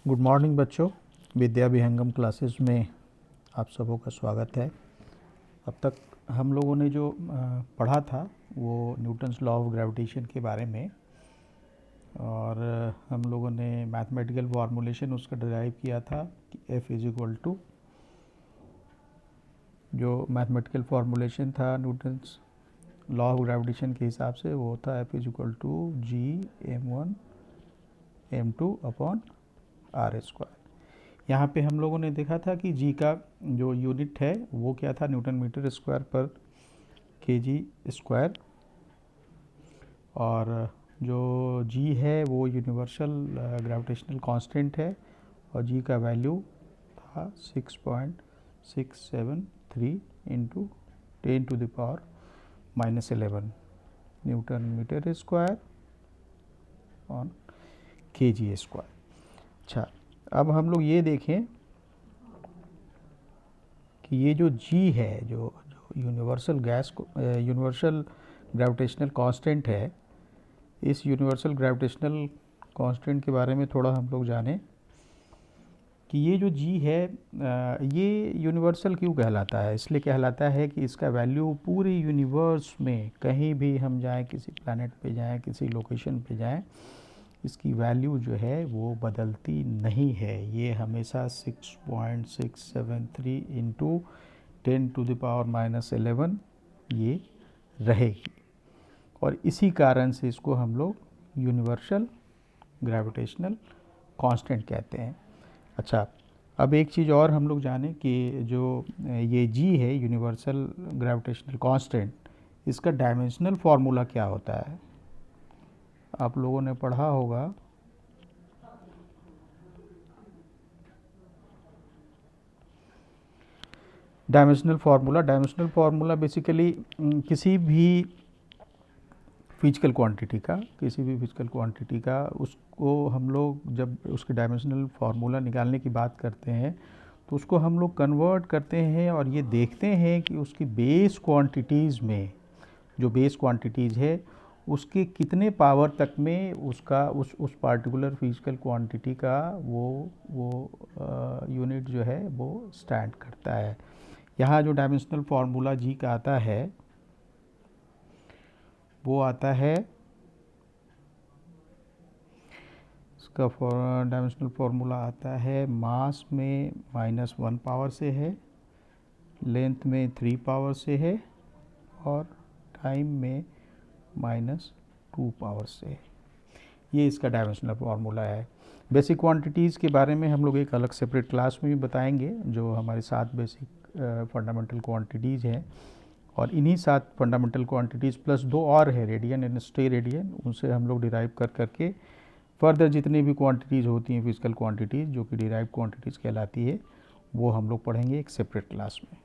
Good morning बच्चों, विद्या विहंगम classes में आप सबों का स्वागत है। अब तक हम लोगों ने जो पढ़ा था वो न्यूटन्स लॉ ऑफ ग्रेविटेशन के बारे में, और हम लोगों ने मैथमेटिकल फॉर्मूलेशन उसका डिराइव किया था कि F इज इक्वल टू, जो मैथमेटिकल फॉर्मूलेशन था न्यूटन्स लॉ ऑफ ग्रेविटेशन के हिसाब से, वो होता F is equal to G m1 m2 upon r square. यहाँ पे हम लोगों ने देखा था कि जी का जो यूनिट है वो क्या था, न्यूटन मीटर स्क्वायर पर केजी स्क्वायर, और जो जी है वो यूनिवर्सल ग्रेविटेशनल कांस्टेंट है, और जी का वैल्यू था 6.673 into 10⁻⁻11 newton metre square on KG square. अच्छा, अब हम लोग ये देखें कि ये जो जी है, जो यूनिवर्सल यूनिवर्सल ग्रेविटेशनल कांस्टेंट है, इस यूनिवर्सल ग्रेविटेशनल कांस्टेंट के बारे में थोड़ा हम लोग जानें कि ये जो जी है ये यूनिवर्सल क्यों कहलाता है। इसलिए कहलाता है कि इसका वैल्यू पूरे यूनिवर्स में कहीं भी हम जाएं, किसी प्लैनेट पे जाएं, किसी लोकेशन पे जाएं, इसकी वैल्यू जो है वो बदलती नहीं है। ये हमेशा 6.673 इंटू 10⁻⁻11 ये रहेगी, और इसी कारण से इसको हम लोग यूनिवर्सल ग्रेविटेशनल कांस्टेंट कहते हैं। अच्छा, अब एक चीज़ और हम लोग जानें कि जो ये जी है यूनिवर्सल ग्रेविटेशनल कांस्टेंट, इसका डायमेंशनल फार्मूला क्या होता है। आप लोगों ने पढ़ा होगा डायमेंशनल फार्मूला बेसिकली किसी भी फिजिकल क्वांटिटी का उसको हम लोग जब उसके डायमेंशनल फार्मूला निकालने की बात करते हैं तो उसको हम लोग कन्वर्ट करते हैं और ये देखते हैं कि उसकी बेस क्वांटिटीज़ में, जो बेस क्वांटिटीज़ है उसके कितने पावर तक में उसका उस पार्टिकुलर फिजिकल क्वांटिटी का वो यूनिट जो है वो स्टैंड करता है। यहाँ जो डायमेंशनल फार्मूला जी का आता है वो आता है, इसका डायमेंशनल फार्मूला आता है मास में -1 पावर से है, लेंथ में 3 पावर से है, और टाइम में -2 पावर से है। ये इसका डायमेंशनल फार्मूला है। बेसिक क्वांटिटीज़ के बारे में हम लोग एक अलग सेपरेट क्लास में भी बताएंगे, जो हमारे 7 बेसिक फंडामेंटल क्वांटिटीज़ हैं, और इन्हीं 7 फंडामेंटल क्वांटिटीज़ प्लस 2 और है, रेडियन एंड स्टे रेडियन, उनसे हम लोग डिराइव करके फर्दर जितनी भी क्वांटिटीज़ होती हैं फिजिकल क्वांटिटीज़ जो कि डिराइव क्वांटिटीज़ कहलाती है, वो हम लोग पढ़ेंगे एक सेपरेट क्लास में।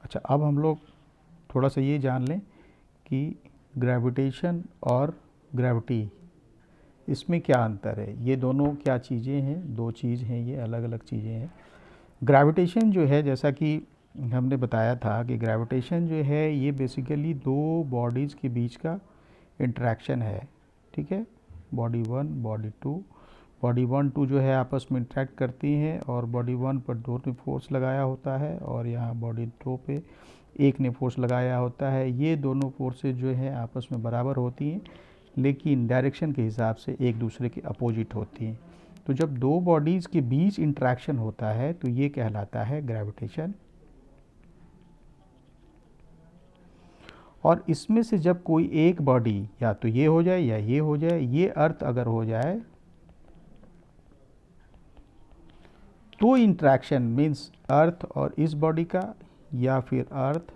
अच्छा, अब हम लोग थोड़ा सा ये जान लें कि ग्रेविटेशन और ग्रेविटी, इसमें क्या अंतर है। ये दोनों क्या चीज़ें हैं, दो चीज़ हैं, ये अलग अलग चीज़ें हैं। ग्रेविटेशन जो है, जैसा कि हमने बताया था कि ग्रेविटेशन जो है ये बेसिकली दो बॉडीज़ के बीच का इंटरेक्शन है, ठीक है। बॉडी 1, बॉडी 2, बॉडी 1, 2 जो है आपस में इंटरेक्ट करती हैं, और बॉडी 1 पर 2 ने फोर्स लगाया होता है, और यहाँ बॉडी 2 पे 1 ने फोर्स लगाया होता है। ये दोनों फोर्सेज जो है आपस में बराबर होती हैं, लेकिन डायरेक्शन के हिसाब से एक दूसरे के अपोजिट होती हैं। तो जब दो बॉडीज़ के बीच इंटरेक्शन होता है तो ये कहलाता है ग्रेविटेशन। और इसमें से जब कोई एक बॉडी या तो ये हो जाए या ये हो जाए, ये अर्थ अगर हो जाए तो इंटरेक्शन मीन्स अर्थ और इस बॉडी का, या फिर अर्थ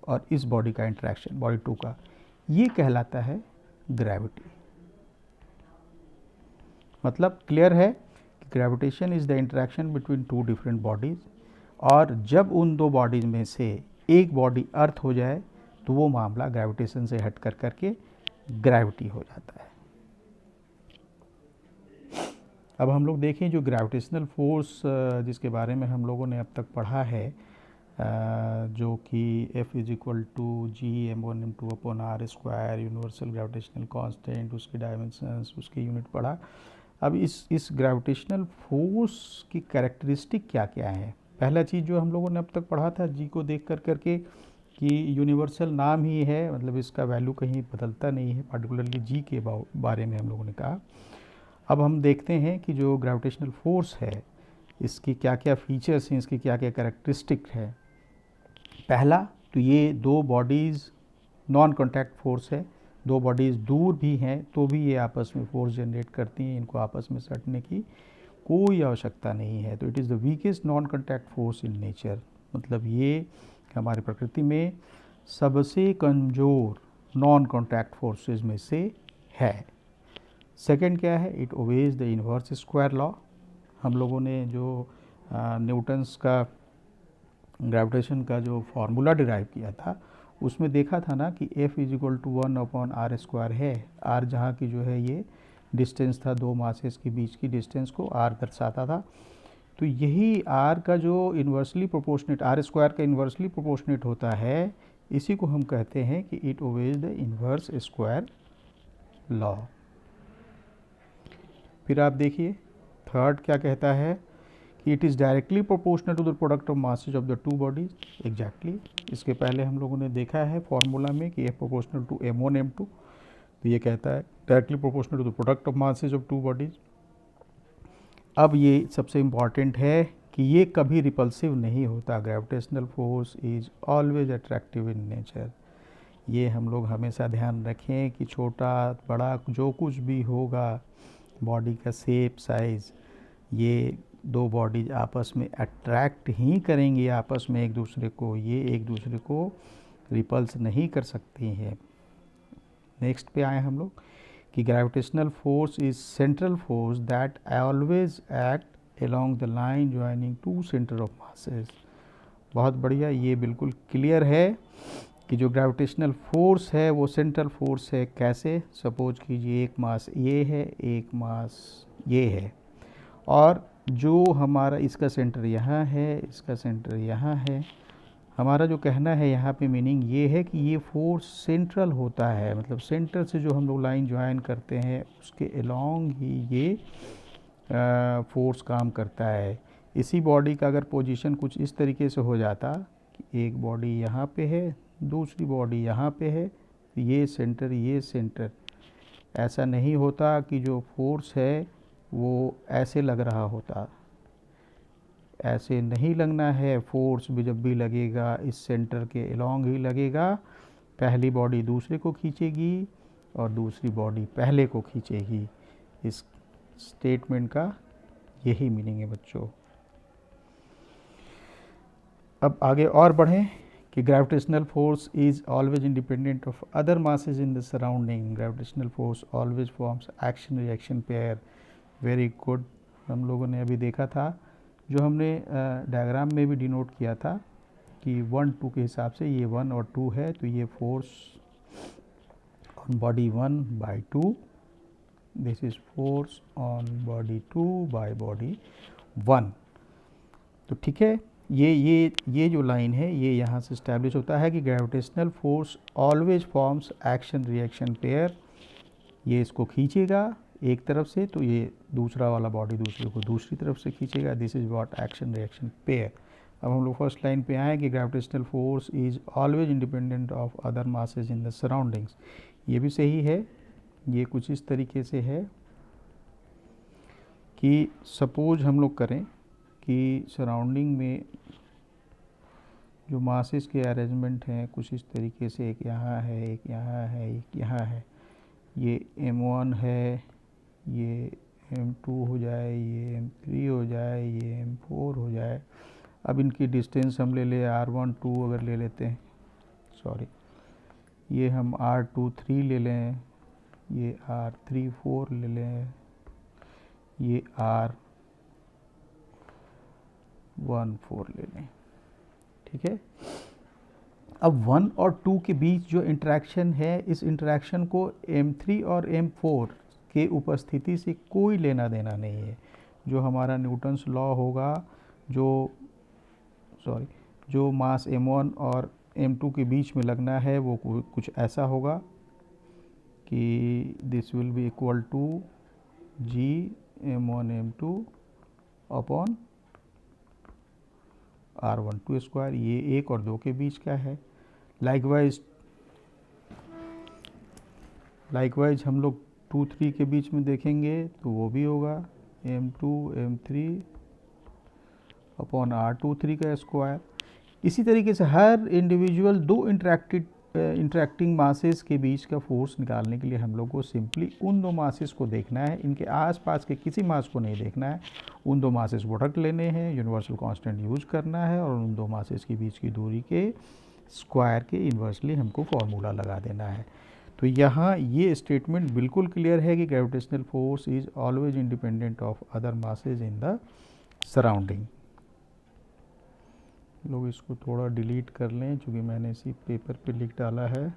और इस बॉडी का इंटरेक्शन, बॉडी 2 का, ये कहलाता है ग्रेविटी। मतलब क्लियर है कि gravitation is the interaction between 2 different bodies, और जब उन दो बॉडीज में से एक बॉडी अर्थ हो जाए तो वो मामला ग्रेविटेशन से हट करके ग्रेविटी हो जाता है। अब हम लोग देखें जो ग्रेविटेशनल फोर्स जिसके बारे में हम लोगों ने अब तक पढ़ा है, जो कि F is equal to G m1 m2 upon r square, universal gravitational constant, उसके डायमेंशंस, उसके यूनिट पढ़ा। अब इस ग्रेविटेशनल फोर्स की कैरेक्टरिस्टिक क्या क्या है? पहला चीज़ जो हम लोगों ने अब तक पढ़ा था जी को देख कर करके कि यूनिवर्सल नाम ही है, मतलब इसका वैल्यू कहीं बदलता नहीं है, पार्टिकुलरली जी के बारे में हम लोगों ने कहा। अब हम देखते हैं कि जो ग्रेविटेशनल फोर्स है इसकी क्या क्या फीचर्स हैं, इसकी क्या क्या कैरेक्टरिस्टिक है। पहला तो ये दो बॉडीज़ नॉन कॉन्टैक्ट फोर्स है, दो बॉडीज़ दूर भी हैं तो भी ये आपस में फोर्स जनरेट करती हैं, इनको आपस में सटने की कोई आवश्यकता नहीं है। तो it is the weakest non contact force in nature, मतलब ये हमारी प्रकृति में सबसे कमज़ोर नॉन कॉन्टैक्ट फोर्सेस में से है। सेकंड क्या है? It obeys the inverse square law. हम लोगों ने जो न्यूटन्स का ग्रेविटेशन का जो फार्मूला डिराइव किया था उसमें देखा था ना कि F is equal to 1/r² है। r जहाँ की जो है ये डिस्टेंस था, दो मासेस के बीच की डिस्टेंस को r दर्शाता था। तो यही r का जो इन्वर्सली प्रोपोर्शनेट, r² का इन्वर्सली प्रोपोर्शनेट होता है, इसी को हम कहते हैं कि it obeys the inverse square law. फिर आप देखिए थर्ड क्या कहता है कि it is directly proportional to the product of masses of the two bodies. Exactly इसके पहले हम लोगों ने देखा है फॉर्मूला में कि F proportional to m1 m2, तो ये कहता है directly proportional to the product of masses of two bodies. अब ये सबसे इम्पॉर्टेंट है कि ये कभी रिपल्सिव नहीं होता। Gravitational force is always attractive in nature. ये हम लोग हमेशा ध्यान रखें कि छोटा बड़ा जो कुछ भी होगा, बॉडी का शेप साइज़, ये दो बॉडीज आपस में अट्रैक्ट ही करेंगी आपस में एक दूसरे को, ये एक दूसरे को रिपल्स नहीं कर सकती हैं। नेक्स्ट पे आए हम लोग कि gravitational force is central force that always act along the line joining two centre of masses. बहुत बढ़िया, ये बिल्कुल क्लियर है कि जो ग्रेविटेशनल फोर्स है वो सेंट्रल फोर्स है। कैसे? सपोज कीजिए एक मास ये है, एक मास ये है, और जो हमारा इसका सेंटर यहाँ है, इसका सेंटर यहाँ है। हमारा जो कहना है यहाँ पे मीनिंग ये है कि ये फोर्स सेंट्रल होता है, मतलब सेंटर से जो हम लोग लाइन ज्वाइन करते हैं उसके अलोंग ही ये फोर्स काम करता है। इसी बॉडी का अगर पोजीशन कुछ इस तरीके से हो जाता कि एक बॉडी यहाँ पे है, दूसरी बॉडी यहाँ पे है, ये सेंटर, ऐसा नहीं होता कि जो फोर्स है वो ऐसे लग रहा होता, ऐसे नहीं लगना है। फोर्स भी जब भी लगेगा इस सेंटर के अलोंग ही लगेगा, पहली बॉडी दूसरे को खींचेगी और दूसरी बॉडी पहले को खींचेगी। इस स्टेटमेंट का यही मीनिंग है बच्चों। अब आगे और बढ़ें कि gravitational force is always independent of other masses in the surrounding. Gravitational force always forms action reaction pair. Very good. हम लोगों ने अभी देखा था, जो हमने डायग्राम में भी डिनोट किया था कि 1 2 के हिसाब से ये 1 और 2 है, तो ये force on body 1 by 2, this is force on body 2 by body 1। तो ठीक है, ये जो लाइन है ये यहाँ से इस्टेब्लिश होता है कि gravitational force always forms action reaction pair. ये इसको खींचेगा एक तरफ से, तो ये दूसरा वाला बॉडी दूसरे को दूसरी तरफ से खींचेगा। This is what action reaction pair. अब हम लोग फर्स्ट लाइन पे आए कि gravitational force is always independent of other masses in the surroundings. ये भी सही है। ये कुछ इस तरीके से है कि सपोज हम लोग करें कि सराउंडिंग में जो मासेस के अरेंजमेंट हैं कुछ इस तरीके से, एक यहाँ है, एक यहाँ है, एक यहाँ है। ये m1 है, ये m2 हो जाए, ये m3 हो जाए, ये m4 हो जाए। अब इनकी डिस्टेंस हम ले ले r1 2 अगर ले लेते हैं, सॉरी, ये हम r2 3 ले लें, ये r3 4 ले लें, ये r1 4 ले लें। ठीक है। अब 1 और 2 के बीच जो इंटरेक्शन है, इस इंटरेक्शन को m3 और m4 के उपस्थिति से कोई लेना देना नहीं है। जो हमारा न्यूटन्स लॉ होगा, जो मास m1 और m2 के बीच में लगना है वो कुछ ऐसा होगा कि this will be equal to g m1 m2 upon r12 square. ये 1 और 2 के बीच का है। लाइकवाइज हम लोग 2 3 के बीच में देखेंगे तो वो भी होगा m2 m3 अपॉन r23 का स्क्वायर। इसी तरीके से हर इंडिविजुअल दो इंटरेक्टिंग मासेस के बीच का फोर्स निकालने के लिए हम लोग को सिंपली उन दो मासेस को देखना है, इनके आसपास के किसी मास को नहीं देखना है। उन दो मासेस प्रोडक्ट लेने हैं, यूनिवर्सल कांस्टेंट यूज करना है और उन दो मासेस के बीच की दूरी के स्क्वायर के इन्वर्सली हमको फॉर्मूला लगा देना है। तो यहाँ ये स्टेटमेंट बिल्कुल क्लियर है कि gravitational force is always independent of other masses in the surrounding. लोग इसको थोड़ा डिलीट कर लें क्योंकि मैंने इसी पेपर पे लिख डाला है।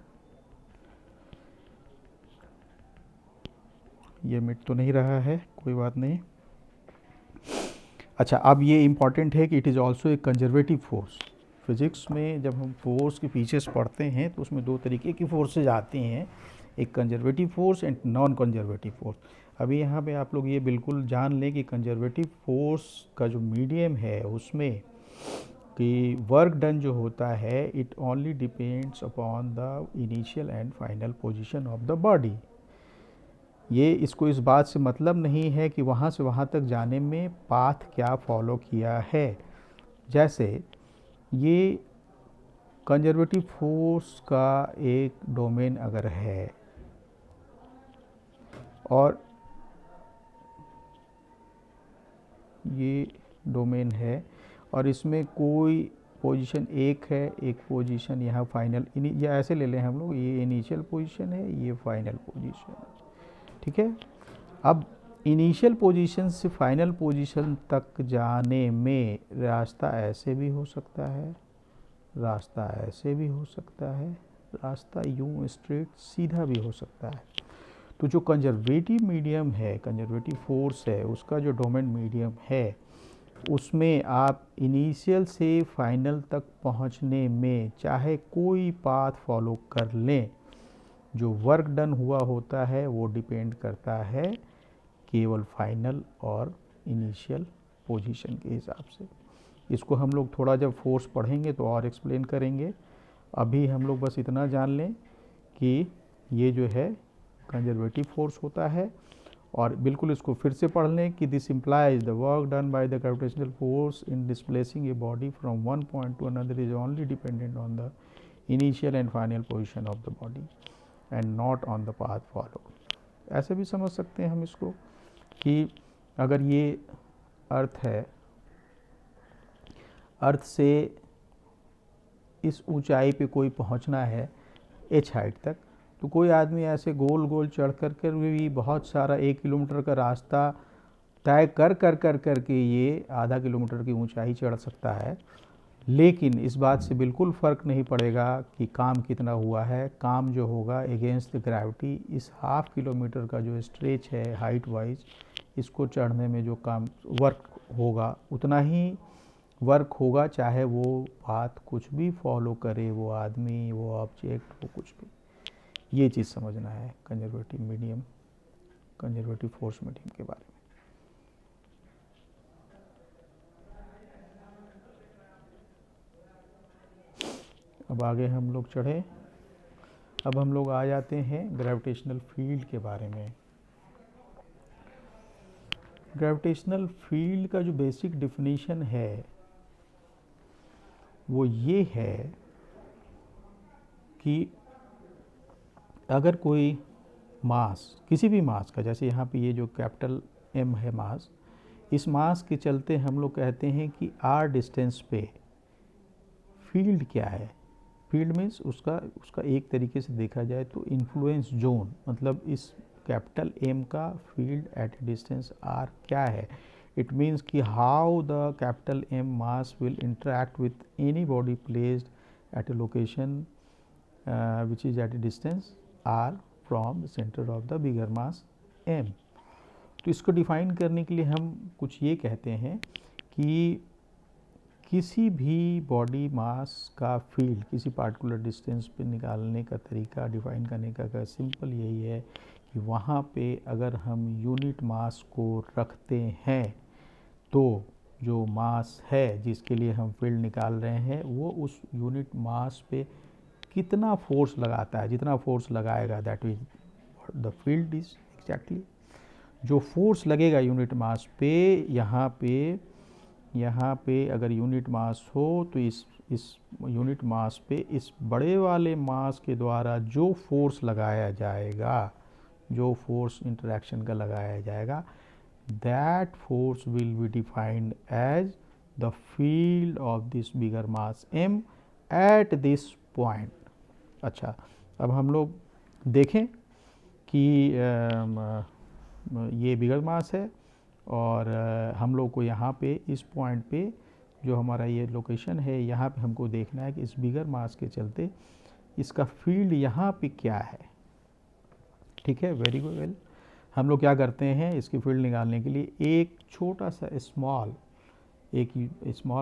ये मिट तो नहीं रहा है, कोई बात नहीं। अच्छा, अब ये इम्पॉर्टेंट है कि it is also a conservative force. Physics में जब हम फोर्स के फीचर्स पढ़ते हैं तो उसमें दो तरीके की फोर्सेज आती हैं, एक conservative force and non conservative force. अभी यहाँ पे आप लोग ये बिल्कुल जान लें कि कंजर्वेटिव फोर्स का जो मीडियम है उसमें कि वर्क डन जो होता है it only depends upon the initial and final position of the body. ये इसको इस बात से मतलब नहीं है कि वहाँ से वहाँ तक जाने में पाथ क्या फॉलो किया है। जैसे ये कंजर्वेटिव फोर्स का एक डोमेन अगर है और ये डोमेन है और इसमें कोई पोजीशन एक है, एक पोजीशन यहाँ फाइनल, या ऐसे ले लें हम लोग, ये इनिशियल पोजीशन है, ये फाइनल पोजीशन है, ठीक है। अब इनिशियल पोजीशन से फाइनल पोजीशन तक जाने में रास्ता ऐसे भी हो सकता है, रास्ता ऐसे भी हो सकता है, रास्ता यूं स्ट्रेट सीधा भी हो सकता है। तो जो कंजर्वेटिव मीडियम है, कंजर्वेटिव फोर्स है, उसका जो डोमेन मीडियम है उसमें आप इनिशियल से फाइनल तक पहुंचने में चाहे कोई पाथ फॉलो कर लें, जो वर्क डन हुआ होता है वो डिपेंड करता है केवल फाइनल और इनिशियल पोजीशन के हिसाब से। इसको हम लोग थोड़ा जब फोर्स पढ़ेंगे तो और एक्सप्लेन करेंगे। अभी हम लोग बस इतना जान लें कि ये जो है कंजर्वेटिव फोर्स होता है, और बिल्कुल इसको फिर से पढ़ लें कि this implies the work done by the gravitational force in displacing a body from one point two another is only dependent on the initial and final position of the body and not on the path follow. ऐसे भी समझ सकते हैं हम इसको कि अगर ये अर्थ है, अर्थ से इस ऊंचाई पे कोई पहुंचना है h हाइट तक, तो कोई आदमी ऐसे गोल गोल चढ़ कर कर भी बहुत सारा 1 किलोमीटर का रास्ता तय कर के ये आधा किलोमीटर की ऊंचाई चढ़ सकता है। लेकिन इस बात से बिल्कुल फ़र्क नहीं पड़ेगा कि काम कितना हुआ है। काम जो होगा अगेंस्ट द ग्रेविटी, इस ½ किलोमीटर का जो स्ट्रेच है हाइट वाइज, इसको चढ़ने में जो काम वर्क होगा उतना ही वर्क होगा, चाहे वो बात कुछ भी फॉलो करे, वो आदमी, वो ऑब्जेक्ट, वो कुछ भी। ये चीज़ समझना है conservative medium, conservative force medium के बारे में। अब आगे हम लोग चढ़े, अब हम लोग आ जाते हैं ग्रेविटेशनल फील्ड के बारे में। ग्रेविटेशनल फील्ड का जो बेसिक डेफिनेशन है वो ये है कि अगर कोई मास, किसी भी मास का, जैसे यहाँ पे ये जो कैपिटल M है मास, इस मास के चलते हम लोग कहते हैं कि r डिस्टेंस पे फील्ड क्या है। फील्ड मीन्स उसका एक तरीके से देखा जाए तो इन्फ्लुएंस जोन, मतलब इस कैपिटल M का फील्ड एट डिस्टेंस r क्या है। इट मीन्स कि how the capital M mass will interact with any body placed at A location which is at a distance r from the center of the bigger mass m। तो इसको define करने के लिए हम कुछ ये कहते हैं कि किसी भी बॉडी मास का फील्ड किसी पार्टिकुलर डिस्टेंस पे निकालने का तरीका, डिफाइन करने का सिंपल यही है कि वहाँ पे अगर हम यूनिट मास को रखते हैं तो जो मास है जिसके लिए हम फील्ड निकाल रहे हैं वो उस यूनिट मास पे कितना फोर्स लगाता है, जितना फोर्स लगाएगा that is the field is exactly. जो फोर्स लगेगा यूनिट मास पे, यहाँ पे अगर यूनिट मास हो तो इस यूनिट मास पे इस बड़े वाले मास के द्वारा जो फोर्स लगाया जाएगा, जो फोर्स इंटरेक्शन का लगाया जाएगा, that force will be defined as the field of this bigger mass m at this point। अच्छा, अब हम लोग देखें कि ये बिगर मास है और हम लोग को यहाँ पे इस पॉइंट पे जो हमारा ये लोकेशन है, यहाँ पे हमको देखना है कि इस बिगर मास के चलते इसका फील्ड यहाँ पे क्या है। ठीक है, वेरी गुड। वेल, हम लोग क्या करते हैं इसकी फील्ड निकालने के लिए एक छोटा सा स्मॉल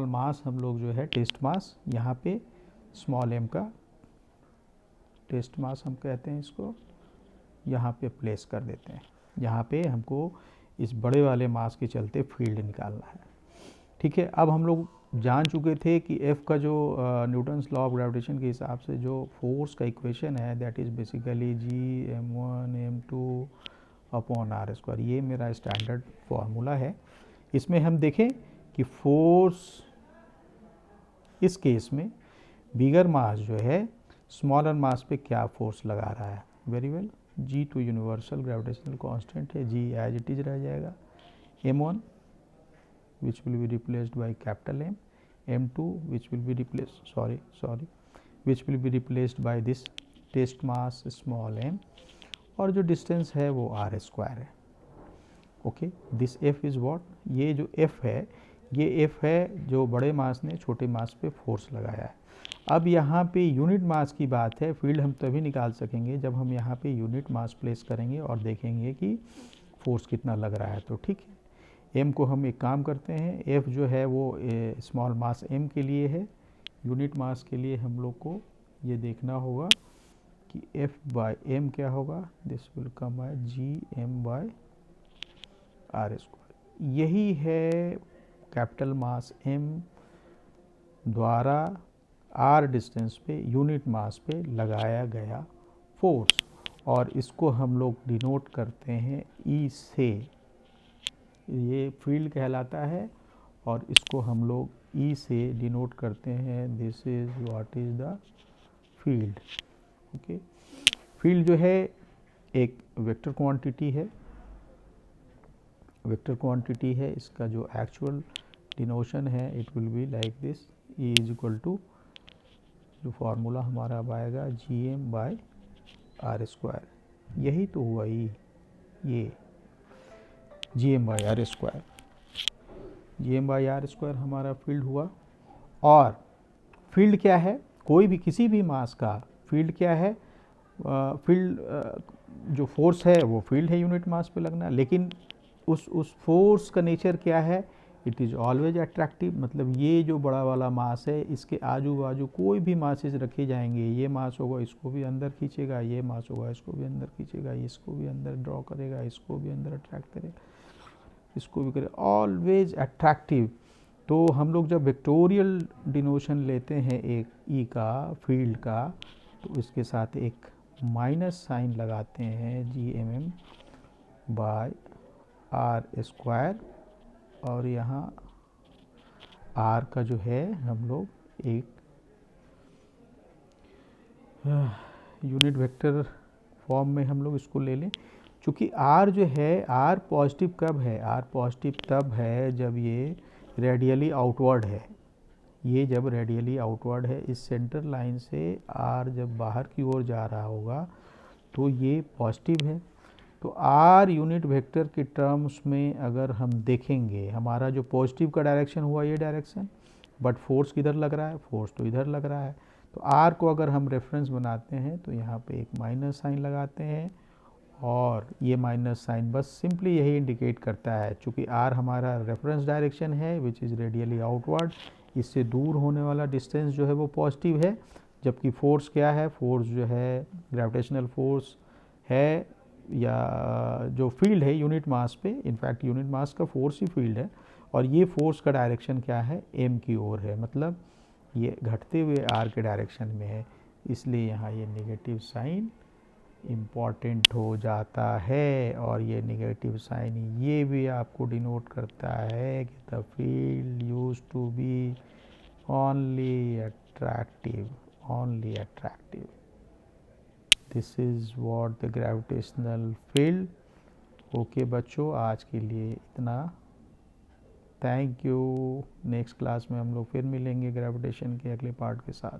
मास हम लोग जो है टेस्ट मास, यहाँ पे स्मॉल m का टेस्ट मास हम कहते हैं इसको, यहाँ पे प्लेस कर देते हैं। यहाँ पे हमको इस बड़े वाले मास के चलते फील्ड निकालना है। ठीक है, अब हम लोग जान चुके थे कि F का जो न्यूटन्स लॉ ऑफ ग्रेविटेशन के हिसाब से जो फोर्स का इक्वेशन है that is basically G m1 m2 upon r square. ये मेरा स्टैंडर्ड फार्मूला है। इसमें हम देखें कि फोर्स इस केस में बिगर मास जो है स्मॉलर मास पे क्या फोर्स लगा रहा है। वेरी वेल, G तो यूनिवर्सल ग्रेविटेशनल कांस्टेंट है, G एज इट इज रह जाएगा। m1 which will be replaced by capital M, m2 which will be replaced by this test mass small m, और जो डिस्टेंस है वो r स्क्वायर है। Okay, this f is what, ये जो f है ये f है जो बड़े मास ने छोटे मास पे फोर्स लगाया है। अब यहाँ पे यूनिट मास की बात है, फील्ड हम तभी निकाल सकेंगे जब हम यहाँ पे यूनिट मास प्लेस करेंगे और देखेंगे कि फोर्स कितना लग रहा है। तो ठीक है, m को हम एक काम करते हैं, f जो है वो स्मॉल मास m के लिए है, यूनिट मास के लिए हम लोग को ये देखना होगा कि f बाय m क्या होगा, this will come by G m by r square. यही है कैपिटल मास m द्वारा r डिस्टेंस पे यूनिट मास पे लगाया गया फोर्स, और इसको हम लोग डिनोट करते हैं E से। ये फील्ड कहलाता है और इसको हम लोग E से डिनोट करते हैं, this is what is the field. Okay, field जो है एक वेक्टर क्वांटिटी है, इसका जो एक्चुअल डिनोशन है it will be like this, E is equal to जो फार्मूला हमारा अब आएगा Gm बाय आर स्क्वायर। यही तो हुआ ये Gm by r square, Gm by r square हमारा फील्ड हुआ। और फील्ड क्या है, कोई भी किसी भी मास का फील्ड क्या है, फील्ड जो फोर्स है वो फील्ड है यूनिट मास पे लगना, लेकिन उस फोर्स का नेचर क्या है, इट इज़ ऑलवेज अट्रैक्टिव। मतलब ये जो बड़ा वाला मास है इसके आजू बाजू कोई भी मासेस रखे जाएंगे, ये मास होगा इसको भी अंदर खींचेगा, ये मास होगा इसको भी अंदर खींचेगा, इसको भी अंदर ड्रॉ करेगा, इसको भी अंदर अट्रैक्ट करेगा, इसको भी करेगा, ऑलवेज अट्रैक्टिव। तो हम लोग जब वेक्टोरियल डिनोशन लेते हैं एक ई का फील्ड का, तो इसके साथ एक माइनस साइन लगाते हैं Gmm बाय आर स्क्वायर, और यहाँ r का जो है हम लोग एक यूनिट वेक्टर फॉर्म में हम लोग इसको ले लें। चूँकि r जो है, r पॉजिटिव कब है, r पॉजिटिव तब है जब ये रेडियली आउटवर्ड है। ये जब रेडियली आउटवर्ड है, इस सेंटर लाइन से r जब बाहर की ओर जा रहा होगा तो ये पॉजिटिव है। तो r यूनिट वेक्टर के टर्म्स में अगर हम देखेंगे, हमारा जो पॉजिटिव का डायरेक्शन हुआ ये डायरेक्शन, बट फोर्स किधर लग रहा है, फोर्स तो इधर लग रहा है। तो r को अगर हम रेफरेंस बनाते हैं तो यहाँ पे एक माइनस साइन लगाते हैं और ये माइनस साइन बस सिंपली यही इंडिकेट करता है, चूँकि आर हमारा रेफरेंस डायरेक्शन है विच इज़ रेडियली आउटवर्ड, इससे दूर होने वाला डिस्टेंस जो है वो पॉजिटिव है, जबकि फोर्स क्या है, फोर्स जो है ग्रेविटेशनल फोर्स है या जो फील्ड है यूनिट मास पे, इनफैक्ट यूनिट मास का फोर्स ही फील्ड है, और ये फोर्स का डायरेक्शन क्या है, एम की ओर है, मतलब ये घटते हुए आर के डायरेक्शन में है, इसलिए यहाँ ये नेगेटिव साइन इम्पॉर्टेंट हो जाता है। और ये नेगेटिव साइन ये भी आपको डिनोट करता है कि the field use to be only attractive, only attractive. This is what the gravitational field. Okay बच्चों, आज के लिए इतना, थैंक यू। नेक्स्ट क्लास में हम लोग फिर मिलेंगे ग्रेविटेशन के अगले पार्ट के साथ।